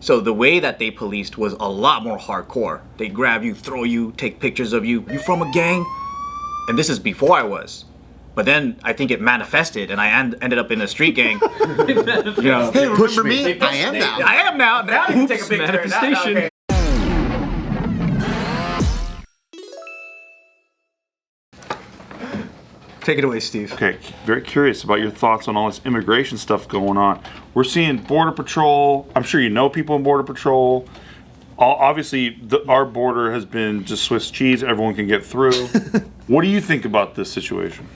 So the way that they policed was a lot more hardcore. They grab you, throw you, take pictures of you. You from a gang? And this is before I was. But then I think it manifested, and I ended up in a street gang. You know, hey, remember me? I am now. I am now. Now you can take a picture. Manifestation. Okay. Take it away, Steve. Okay, very curious about your thoughts on all this immigration stuff going on. We're seeing Border Patrol. I'm sure you know people in Border Patrol. Obviously, our border has been just Swiss cheese. Everyone can get through. What do you think about this situation?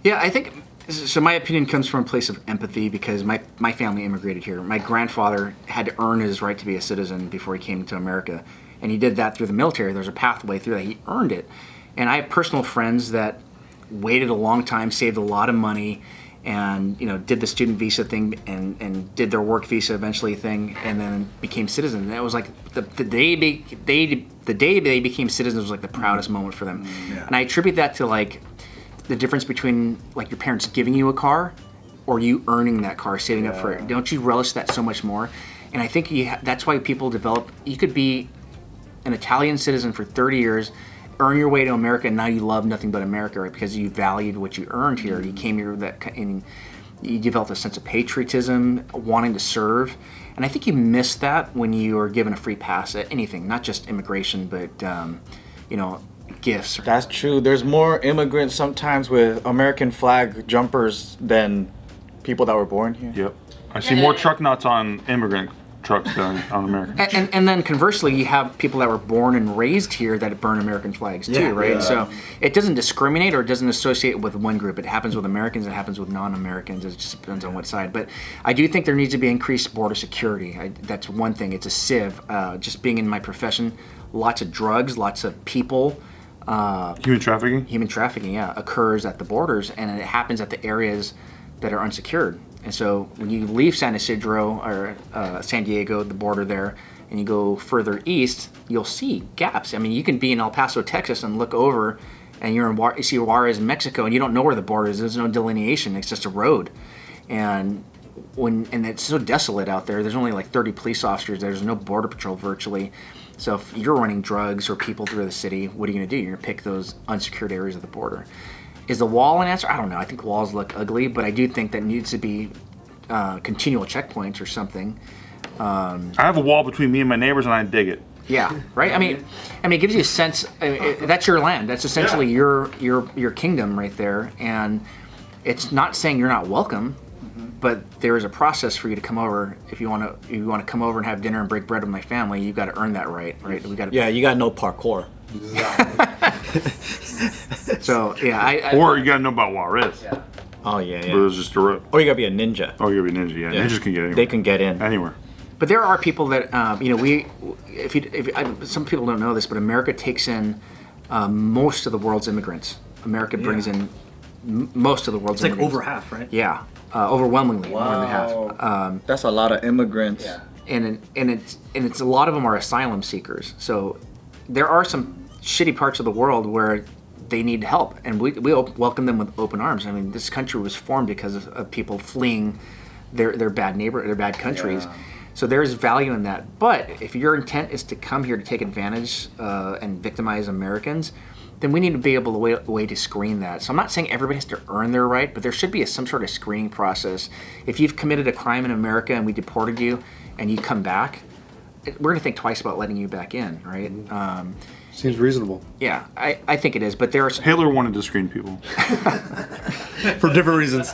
Yeah, I think, so my opinion comes from a place of empathy because my family immigrated here. My grandfather had to earn his right to be a citizen before he came to America. And he did that through the military. There's a pathway through that. He earned it. And I have personal friends that waited a long time, saved a lot of money, and did the student visa thing and did their work visa eventually thing, and then became citizens. And that was like the day they became citizens was like the proudest moment for them. Yeah. And I attribute that to like the difference between like your parents giving you a car or you earning that car, saving up for it. Don't you relish that so much more? And I think that's why people develop. You could be an Italian citizen for 30 years. Earn your way to America, and now you love nothing but America, right? Because you valued what you earned here. You came here and you developed a sense of patriotism, wanting to serve, and I think you miss that when you are given a free pass at anything, not just immigration, but gifts. That's true. There's more immigrants sometimes with American flag jumpers than people that were born here. Yep, I see more truck nuts on immigrant trucks than on American. And then conversely, you have people that were born and raised here that burn American flags too, right? Yeah. So it doesn't discriminate or it doesn't associate with one group. It happens with Americans, it happens with non-Americans. It just depends on what side. But I do think there needs to be increased border security. That's one thing. It's a sieve. Just being in my profession, lots of drugs, lots of people. Human trafficking? Human trafficking, yeah, occurs at the borders, and it happens at the areas that are unsecured. And so when you leave San Isidro or San Diego, the border there, and you go further east, you'll see gaps. I mean, you can be in El Paso, Texas, and look over, and you see Juarez, Mexico, and you don't know where the border is. There's no delineation. It's just a road. And it's so desolate out there. There's only like 30 police officers. There's no border patrol virtually. So if you're running drugs or people through the city, what are you going to do? You're going to pick those unsecured areas of the border. Is the wall an answer? I don't know. I think walls look ugly, but I do think that needs to be continual checkpoints or something. I have a wall between me and my neighbors, and I dig it. Yeah, right. I mean, it gives you a sense. That's your land. That's essentially your kingdom right there, and it's not saying you're not welcome, but there is a process for you to come over. If you want to come over and have dinner and break bread with my family, you've got to earn that right. We got. Yeah, you got to know parkour. So yeah, or you gotta know about Juarez. Yeah. Oh yeah. But it was just a road. Or you gotta be a ninja. Oh, you gotta be a ninja. Yeah. Ninjas can get anywhere. They can get in anywhere. But there are people that some people don't know this, but America takes in most of the world's immigrants. America brings in most of the world's immigrants. It's like over half, right? Yeah, overwhelmingly more than half. That's a lot of immigrants. Yeah. And it's a lot of them are asylum seekers. So there are some shitty parts of the world where they need help, and we welcome them with open arms. I mean, this country was formed because of people fleeing their bad countries. Yeah. So there is value in that. But if your intent is to come here to take advantage and victimize Americans, then we need to be able to way to screen that. So I'm not saying everybody has to earn their right, but there should be some sort of screening process. If you've committed a crime in America and we deported you and you come back, we're going to think twice about letting you back in, right? Seems reasonable. Yeah, I think it is, but there are... Hitler wanted to screen people. For different reasons.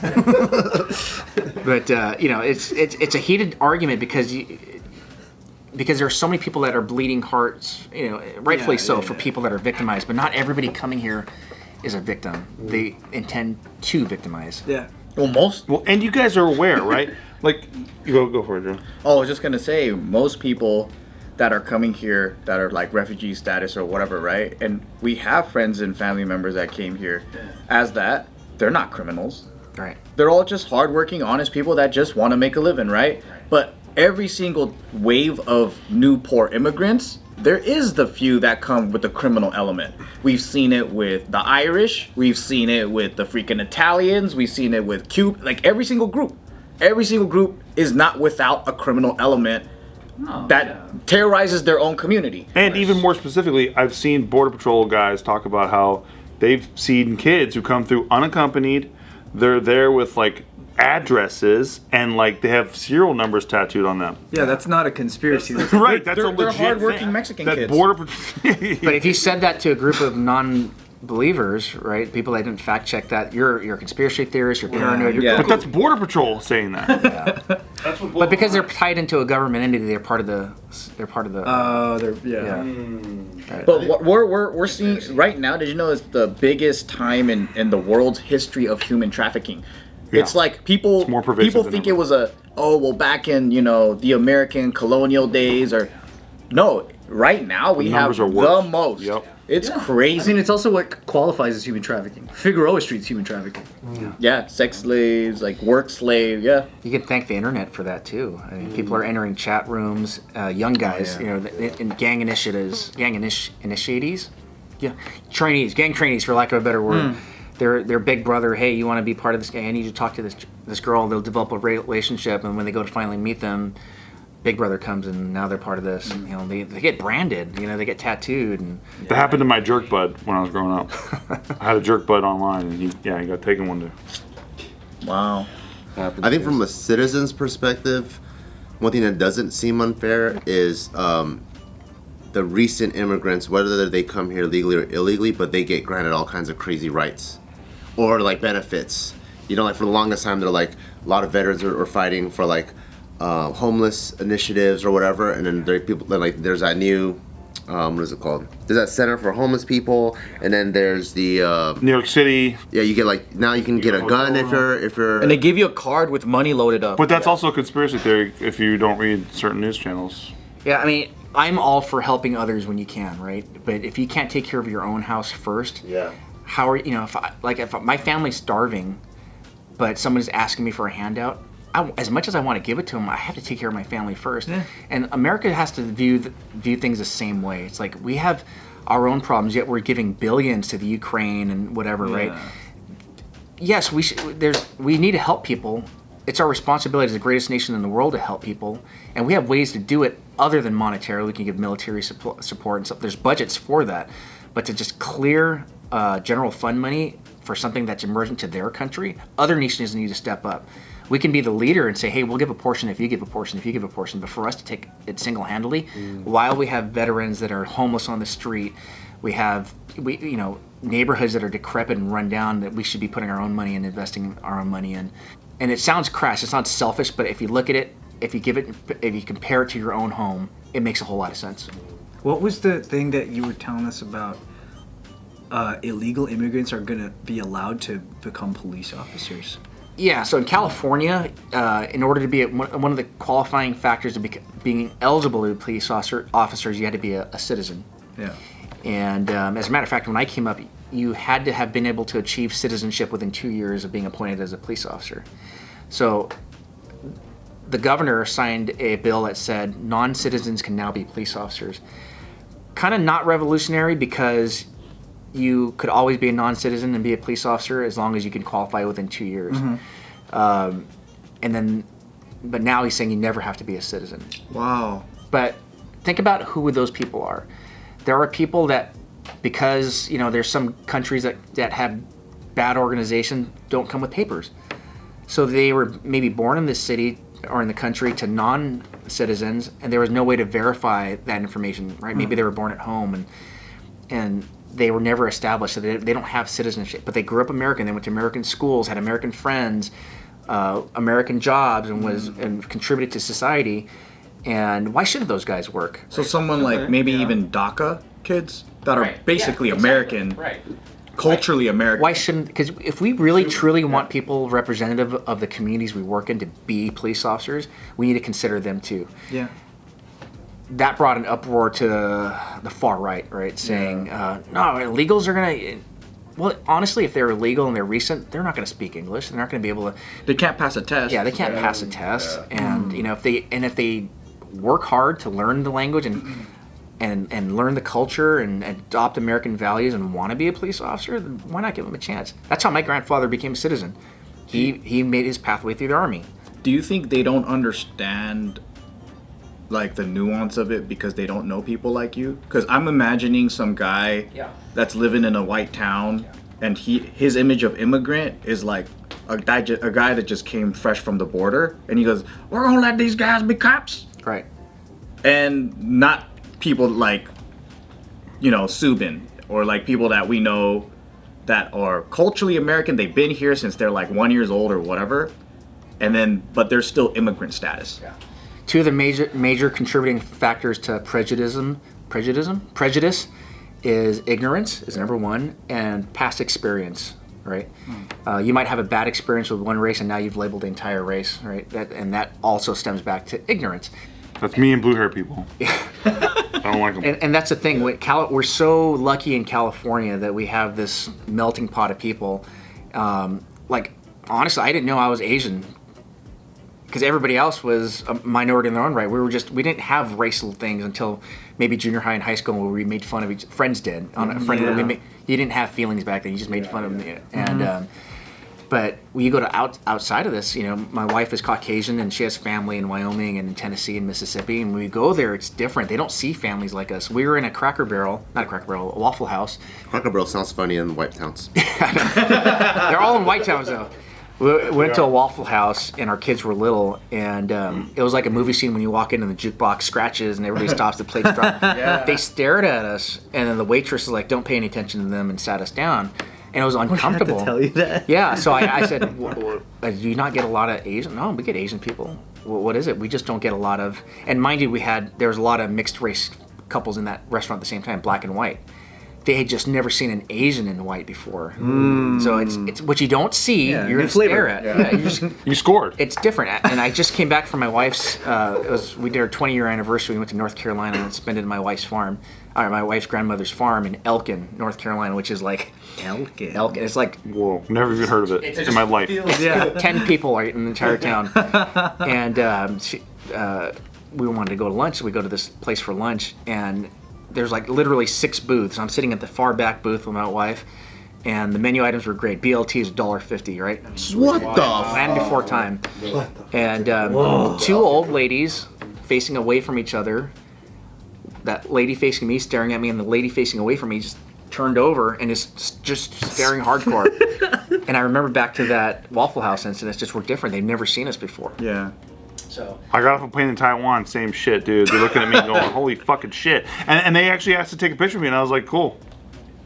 But, it's a heated argument because there are so many people that are bleeding hearts, rightfully for people that are victimized, but not everybody coming here is a victim. They intend to victimize. Yeah. Well, and you guys are aware, right? Like, you go for it, Joe. Oh, I was just going to say, most people that are coming here that are like refugee status or whatever, right? And we have friends and family members that came here as that. They're not criminals. Right. They're all just hardworking, honest people that just want to make a living, right? But every single wave of new poor immigrants, there is the few that come with the criminal element. We've seen it with the Irish. We've seen it with the freaking Italians. We've seen it with Cuba. Like every single group is not without a criminal element that terrorizes their own community. And even more specifically, I've seen Border Patrol guys talk about how they've seen kids who come through unaccompanied. They're there with like addresses and like they have serial numbers tattooed on them. Yeah, that's not a conspiracy. Right, that's a They're legit hardworking thing. Mexican that kids. Border Patrol. But if you said that to a group of non-believers, right, people that didn't fact check that, you're a conspiracy theorist, you're paranoid. You're But that's Border Patrol saying that. That's what But because they're tied into a government entity, they're part of the. But what we're seeing right now, did you know it's the biggest time in the world's history of human trafficking? It's like people more pervasive people than think ever. it was back in the American colonial days or no, right now we have numbers are the worse. most. Yep. It's I crazy. mean, it's also what qualifies as human trafficking. Figueroa Street's human trafficking. Yeah, sex slaves, like work slave, yeah. You can thank the internet for that too. I mean, people are entering chat rooms, young guys, in gang initiates. Yeah, gang trainees, for lack of a better word. Their big brother, hey, you want to be part of this gang? I need you to talk to this girl. They'll develop a relationship, and when they go to finally meet them, big brother comes, and now they're part of this. They get branded. They get tattooed, and That happened to my jerk bud when I was growing up. I had a jerk bud online, and he got taken one day. Wow. I think from a citizen's perspective, one thing that doesn't seem unfair is the recent immigrants, whether they come here legally or illegally, but they get granted all kinds of crazy rights or like benefits. Like for the longest time, they're like a lot of veterans are fighting for like homeless initiatives or whatever, and then there's that new what is it called? There's that Center for Homeless People, and then there's the New York City. yeah, you get like now you can get a gun if you're And they give you a card with money loaded up. But that's also a conspiracy theory if you don't read certain news channels. yeah, I mean, I'm all for helping others when you can, right? But if you can't take care of your own house first, how are if my family's starving, but someone's asking me for a handout, as much as I want to give it to them, I have to take care of my family first. Yeah. And America has to view things the same way. It's like we have our own problems, yet we're giving billions to the Ukraine and whatever, right? Yes, we need to help people. It's our responsibility as the greatest nation in the world to help people, and we have ways to do it other than monetarily. We can give military support and stuff. There's budgets for that, but to just clear general fund money for something that's emergent to their country, other nations need to step up. We can be the leader and say, hey, we'll give a portion if you give a portion, if you give a portion. But for us to take it single-handedly, while we have veterans that are homeless on the street, we have neighborhoods that are decrepit and run down that we should be putting our own money and investing our own money in. And it sounds crass, it sounds selfish, but if you look at it, if you compare it to your own home, it makes a whole lot of sense. What was the thing that you were telling us about illegal immigrants are going to be allowed to become police officers? Yeah, so in California, in order to be one of the qualifying factors of being eligible to be police officers, you had to be a citizen. Yeah. And as a matter of fact, when I came up, you had to have been able to achieve citizenship within 2 years of being appointed as a police officer. So the governor signed a bill that said non-citizens can now be police officers. Kind of not revolutionary because you could always be a non-citizen and be a police officer as long as you can qualify within 2 years. But now he's saying you never have to be a citizen. Wow. But think about who those people are. There are people that, because there's some countries that have bad organization, don't come with papers. So they were maybe born in this city or in the country to non-citizens, and there was no way to verify that information, right? Maybe they were born at home and they were never established, so they don't have citizenship. But they grew up American. They went to American schools, had American friends, American jobs, and contributed to society. And why shouldn't those guys work? So someone like maybe even DACA kids that are basically American, Right. culturally American. Why shouldn't? Because if we really truly want people representative of the communities we work in to be police officers, we need to consider them too. Yeah. That brought an uproar to the far right, saying, no, illegals are going to... Well, honestly, if they're illegal and they're recent, they're not going to speak English. They're not going to be able to... They can't pass a test. Yeah, they can't pass a test. And, if they work hard to learn the language and learn the culture and adopt American values and want to be a police officer, then why not give them a chance? That's how my grandfather became a citizen. He made his pathway through the Army. Do you think they don't understand like the nuance of it because they don't know people like you. Because I'm imagining some guy that's living in a white town, and his image of immigrant is like a guy that just came fresh from the border, and he goes, "We're gonna let these guys be cops," Right. and not people like, you know, Subin or like people that we know that are culturally American. They've been here since they're like 1 year old or whatever, and then but they're still immigrant status. Yeah. Two of the major contributing factors to prejudice is ignorance is number one, and past experience. Right. You might have a bad experience with one race, and now you've labeled the entire race. Right. That also stems back to ignorance. That's me and blue hair people. I don't like them. And that's the thing. We're so lucky in California that we have this melting pot of people. Like, honestly, I didn't know I was Asian because everybody else was a minority in their own right. We didn't have racial things until maybe junior high and high school where we made fun of each. Friends did. You didn't have feelings back then. You just made fun of them. And but when you go to outside of this, you know, my wife is Caucasian and she has family in Wyoming and in Tennessee and Mississippi. And when we go there, it's different. They don't see families like us. We were in a a Waffle House. Cracker Barrel sounds funny in white towns. They're all in white towns though. We went to a Waffle House and our kids were little, and it was like a movie scene when you walk in and the jukebox scratches and everybody stops, the plates drop. They stared at us, and then the waitress was like, "Don't pay any attention to them," and sat us down. And it was uncomfortable. I have to tell you that. Yeah, so I said, "Do you not get a lot of Asian?" No, we get Asian people. What is it? We just don't get a lot of. And mind you, there was a lot of mixed race couples in that restaurant at the same time, black and white. They had just never seen an Asian in white before. So it's what you don't see. You're gonna stare at. Yeah, you scored. It's different. And I just came back from my wife's. We did our 20-year anniversary. We went to North Carolina and spent it in my wife's farm. My wife's grandmother's farm in Elkin, North Carolina, which is like Elkin. It's like whoa, never even heard of it in my life. 10 people are in the entire town, and we wanted to go to lunch. So we go to this place for lunch, and there's like literally 6 booths. I'm sitting at the far back booth with my wife, and the menu items were great. BLT is $1.50, right? What the? Land before time. And 2 old ladies facing away from each other. That lady facing me, staring at me, and the lady facing away from me just turned over and is just staring hardcore. And I remember back to that Waffle House incident. It's just we're different. They've never seen us before. Yeah. So I got off a plane in Taiwan, same shit, dude. They're looking at me going, holy fucking shit. And they actually asked to take a picture of me, and I was like, cool.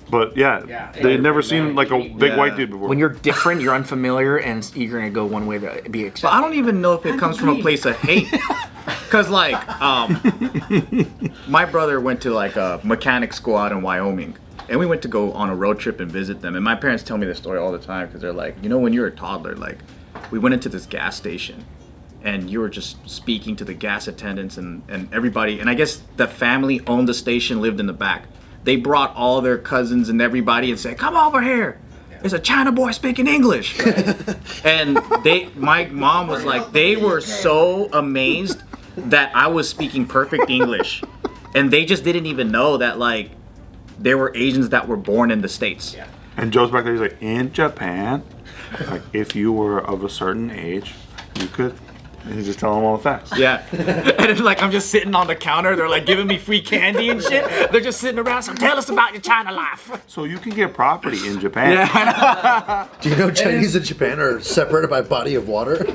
But yeah they'd never seen like a big white dude before. When you're different, you're unfamiliar, and you're going to go one way to be accepted. But I don't even know if it comes from a place of hate. Because, like, my brother went to, like, a mechanic school out in Wyoming. And we went to go on a road trip and visit them. And my parents tell me this story all the time because they're like, you know, when you were a toddler, like, we went into this gas station. And you were just speaking to the gas attendants and everybody. And I guess the family owned the station, lived in the back. They brought all their cousins and everybody and said, "Come over here. There's a China boy speaking English." Right? And my mom was like, they were so amazed that I was speaking perfect English. And they just didn't even know that, like, there were Asians that were born in the States. Yeah. And Joe's back there, he's like, in Japan, like, if you were of a certain age, you could. And he's just telling them all the facts. Yeah. And it's like I'm just sitting on the counter. They're like giving me free candy and shit. They're just sitting around. So tell us about your China life. So you can get property in Japan. Yeah. Do you know Chinese and Japan are separated by body of water?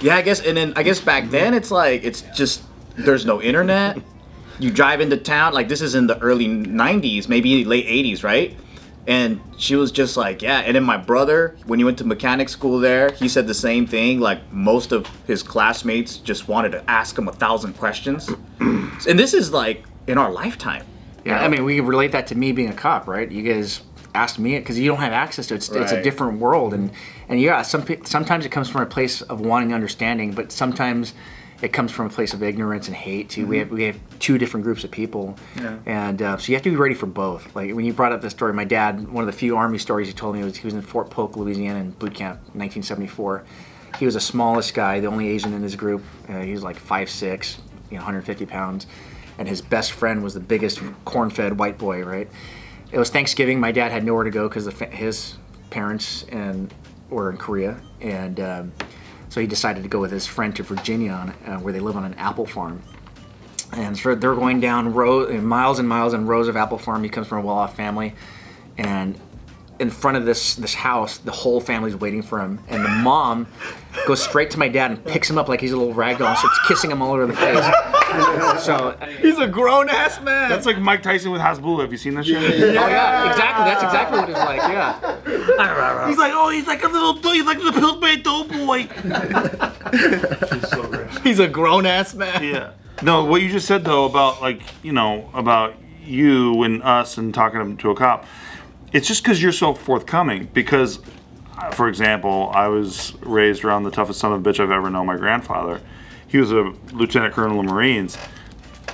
Yeah, I guess back then it's like it's just there's no internet. You drive into town, like this is in the early 90s, maybe late 80s, right? And she was just like, yeah. And then my brother, when he went to mechanic school there, he said the same thing. Like most of his classmates just wanted to ask him 1,000 questions. And this is like in our lifetime. Yeah, I mean, we can relate that to me being a cop, right? You guys asked me it because you don't have access to it. It's a different world. And yeah, sometimes it comes from a place of wanting understanding, but sometimes it comes from a place of ignorance and hate too. Mm-hmm. We have 2 different groups of people, and so you have to be ready for both. Like when you brought up this story, my dad, one of the few Army stories he told me was he was in Fort Polk, Louisiana, in boot camp, 1974. He was the smallest guy, the only Asian in his group. He was like 5'6", 150 pounds, and his best friend was the biggest corn-fed white boy. Right? It was Thanksgiving. My dad had nowhere to go because his parents were in Korea, and so he decided to go with his friend to Virginia, where they live on an apple farm. And so they're going down miles and miles and rows of apple farm. He comes from a well-off family, and in front of this house, the whole family's waiting for him. And the mom goes straight to my dad and picks him up like he's a little rag doll and starts kissing him all over the face. So He's a grown ass man. That's like Mike Tyson with Hasbulla. Have you seen that shit? oh yeah, exactly. That's exactly what it's like. Yeah. He's like a little, he's like the Pillsbury Doughboy. He's a grown ass man. Yeah. No, what you just said though about about you and us and talking to a cop, it's just because you're so forthcoming. Because, for example, I was raised around the toughest son of a bitch I've ever known, my grandfather. He was a lieutenant colonel of Marines.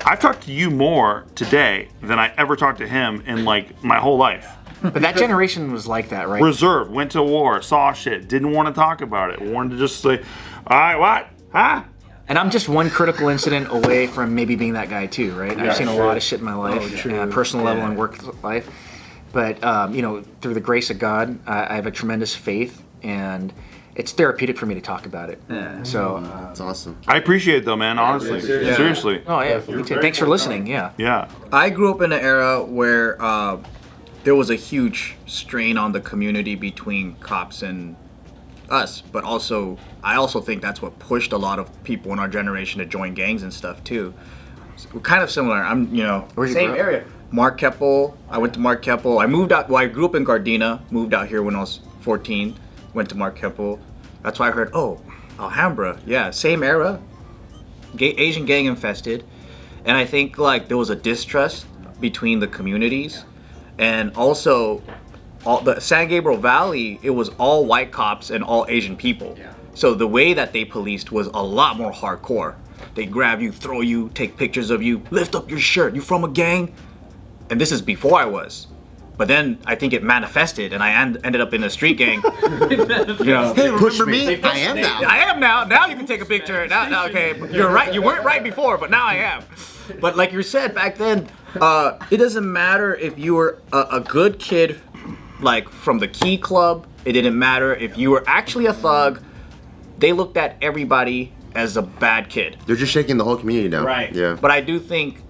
I've talked to you more today than I ever talked to him in like my whole life. But that generation was like that, right? Reserved, went to war, saw shit, didn't want to talk about it, wanted to just say, all right, what? Huh? And I'm just one critical incident away from maybe being that guy too, right? I've seen a lot of shit in my life, personal level and work life. But through the grace of God, I have a tremendous faith, and it's therapeutic for me to talk about it. Yeah. So That's awesome. I appreciate it though, man, honestly. Seriously. oh yeah, me too. Thanks for listening. Yeah. Yeah. I grew up in an era where there was a huge strain on the community between cops and us, but I also think that's what pushed a lot of people in our generation to join gangs and stuff too. So we're kind of similar. Where'd you Same grow up? area. Mark Keppel. I went to Mark Keppel. I moved out. Well, I grew up in Gardena. Moved out here when I was 14. Went to Mark Keppel. That's why I heard, Alhambra. Yeah, same era. Asian gang infested, and I think like there was a distrust between the communities, and also the San Gabriel Valley. It was all white cops and all Asian people. Yeah. So the way that they policed was a lot more hardcore. They grab you, throw you, take pictures of you, lift up your shirt. You from a gang? And this is before I was. But then I think it manifested, and I ended up in a street gang. Hey, remember me? I am now. I am now. Now you can take a picture. Now, okay, you're right. You weren't right before, but now I am. But like you said back then, it doesn't matter if you were a good kid, like from the Key Club. It didn't matter if you were actually a thug. They looked at everybody as a bad kid. They're just shaking the whole community down. Right. Yeah. But I do think,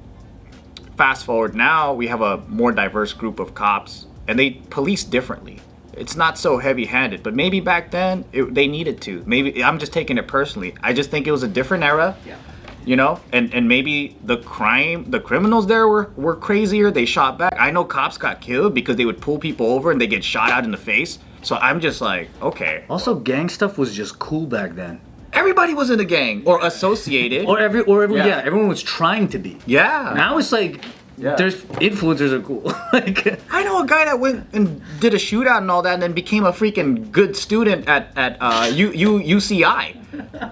fast forward now, we have a more diverse group of cops, and they police differently. It's not so heavy-handed, but maybe back then they needed to. Maybe I'm just taking it personally. I just think it was a different era. Yeah. And maybe the criminals there were crazier. They shot back. I know cops got killed because they would pull people over and they get shot out in the face. So I'm just like, okay. Also, gang stuff was just cool back then. Everybody was in a gang or associated. Everyone was trying to be. Yeah. Now it's like there's influencers are cool. Like I know a guy that went and did a shootout and all that, and then became a freaking good student at UCI.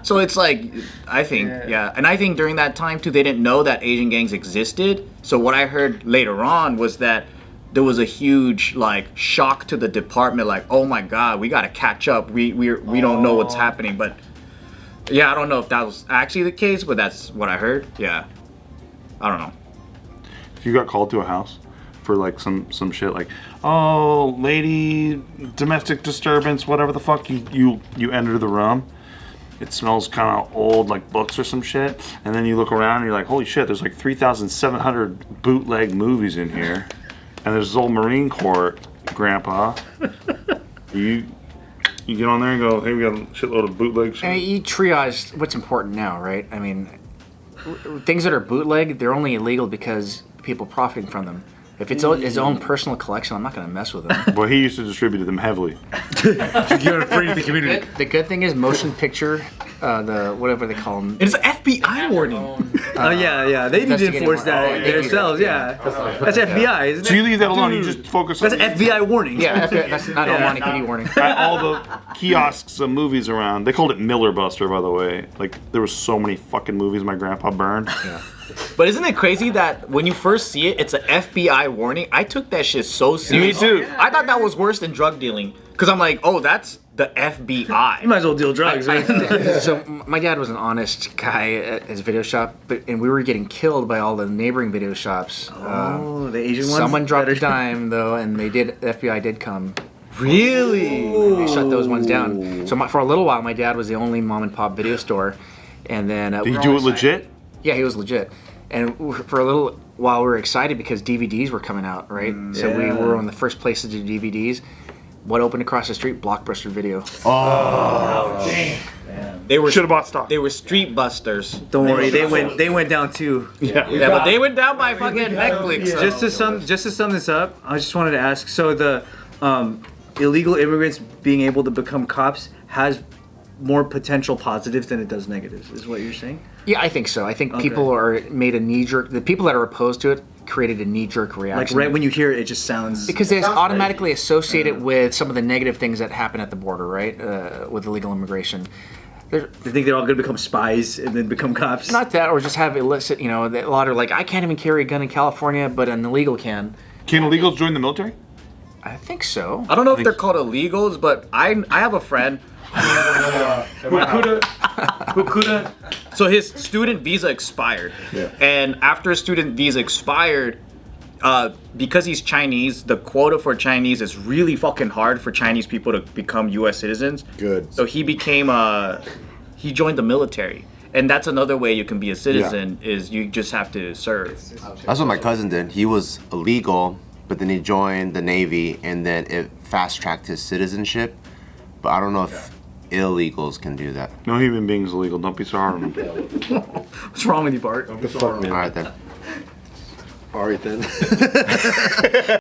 So it's like, I think, and I think during that time too, they didn't know that Asian gangs existed. So what I heard later on was that there was a huge like shock to the department, like, oh my God, we got to catch up. We don't know what's happening, but. Yeah, I don't know if that was actually the case, but that's what I heard. Yeah. I don't know. If you got called to a house for like some shit like, oh, lady, domestic disturbance, whatever the fuck, you enter the room, it smells kind of old, like books or some shit, and then you look around and you're like, holy shit, there's like 3,700 bootleg movies in here, and there's this old Marine Corps grandpa. You get on there and go, hey, we got a shitload of bootleg shit. I mean, you triage what's important now, right? I mean, things that are bootleg, they're only illegal because people profiting from them. If it's his own personal collection, I'm not going to mess with them. Well, he used to distribute them heavily. give it free to the community. The good thing is motion picture, the whatever they call them. It's an FBI warning. Oh yeah, they need to enforce that themselves. Yeah, that's FBI, isn't it? So you leave that alone. You just focus on. That's FBI warning. Yeah, that's not a PD warning. At all the kiosks of movies around, they called it Miller Buster, by the way. Like there was so many fucking movies my grandpa burned. Yeah. But isn't it crazy that when you first see it, it's an FBI warning? I took that shit so serious. Me too. I thought that was worse than drug dealing. Because I'm like, oh, that's the FBI. You might as well deal drugs, right? So my dad was an honest guy at his video shop, and we were getting killed by all the neighboring video shops. Oh, the Asian ones? Someone dropped a dime, though, and the FBI did come. Really? And they shut those ones down. So for a little while, my dad was the only mom and pop video store. And then Did he do it legit? Yeah, he was legit. And for a little while, we were excited because DVDs were coming out, right? So we were one of the first places to do DVDs. What opened across the street? Blockbuster Video. They were Should have bought stock. They were street busters. Don't worry, they went down too. Yeah, but they went down by fucking Netflix. Yeah. Just to sum this up, I just wanted to ask. So the illegal immigrants being able to become cops has more potential positives than it does negatives. Is what you're saying? Yeah, I think so. I think people are made a knee-jerk. The people that are opposed to it created a knee-jerk Like reaction. right when you hear it, it just sounds because it's automatically associated with some of the negative things that happen at the border, right? With illegal immigration. They think they're all going to become spies and then become cops. Not that, or just have illicit. You know, a lot are like, I can't even carry a gun in California, but an illegal can. Can illegals join the military? I think so. I don't know if they're called illegals, but I have a friend. Who coulda? So his student visa expired, and after his student visa expired, because he's Chinese, the quota for Chinese is really fucking hard for Chinese people to become U.S. citizens. Good. So he became he joined the military, and that's another way you can be a citizen is you just have to serve. That's what my cousin did. He was illegal, but then he joined the Navy, and then it fast-tracked his citizenship. But I don't know if illegals can do that. No human being is illegal. Don't be so hard on them. What's wrong with you, Bart? The fuck, man. All right then. All right then.